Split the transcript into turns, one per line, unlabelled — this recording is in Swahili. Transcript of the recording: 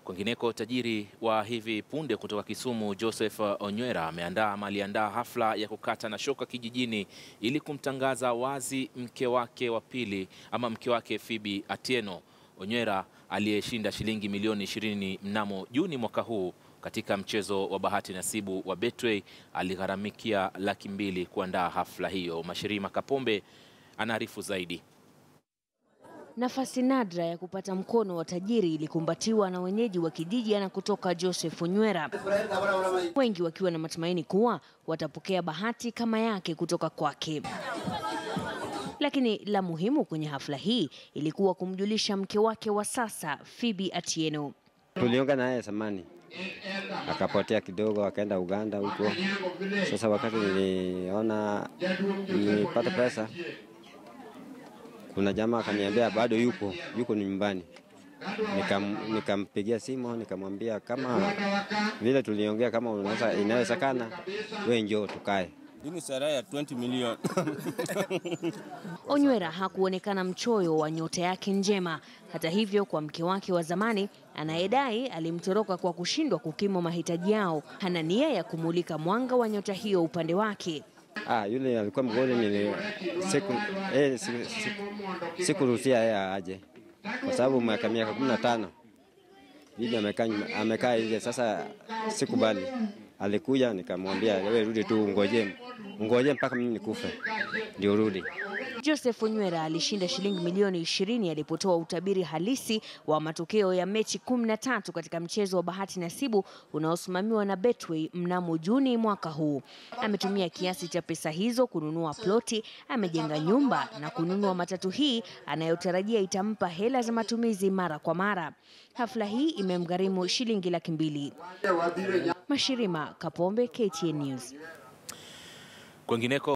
Kwingineko, tajiri wa hivi punde kutoka Kisumu Joseph Onywera aliandaa hafla ya kukata na shoka kijijini ili kumtangaza wazi mke wake Phoebe Atieno. Onywera aliyeshinda shilingi milioni 20 mnamo Juni mwaka huu katika mchezo wa bahati nasibu wa Betway aligharamikia $200,000 kuandaa hafla hiyo. Mashirima Kapombe anaarifu zaidi.
Nafasi nadra ya kupata mkono wa tajiri ilikumbatiwa na wenyeji wa kijiji na kutoka Joseph Onywera, wengi wakiwa na matumaini kuwa watapokea bahati kama yake kutoka kwake. Lakini la muhimu kwenye hafla hii ilikuwa kumjulisha mke wake wa sasa Phoebe Atieno.
Tuliongea naye zamani, akapotea kidogo, akaenda Uganda huko. Sasa wakati nilipata pesa, kuna jamaa akaniambia bado yuko nyumbani. Nikampigia simu, nikamwambia kama vile tuliongea, kama inawezekana wewe njoo tukae.
Hii saraha ya 20 milioni.
Onywera hakuonekana mchoyo wa nyota yake njema. Hata hivyo, kwa mke wake wa zamani anayedai alimtoroka kwa kushindwa kukimu mahitaji yao, hana nia ya kumulika mwanga wa nyota hiyo upande wake.
Yule alikuwa mgole, sikuruhusia yeye aje, kwa sababu miaka 15 bibi amekaa nje. Sasa sikubali. Alikuja, nikamwambia wewe rudi tu, ngoje mpaka mimi nikufe ndio rudi.
Joseph Onywera alishinda shilingi milioni 20 alipotoa utabiri halisi wa matokeo ya mechi 13 katika mchezo wa bahati nasibu unaosimamiwa na Betway mnamo Juni mwaka huu. Ametumia kiasi cha pesa hizo kununua ploti, amejenga nyumba na kununua matatu hii anayotarajia itampa hela za matumizi mara kwa mara. Hafla hii imemgharimu shilingi $200,000. Mashirima Kapombe, KTN News.
Kwingineko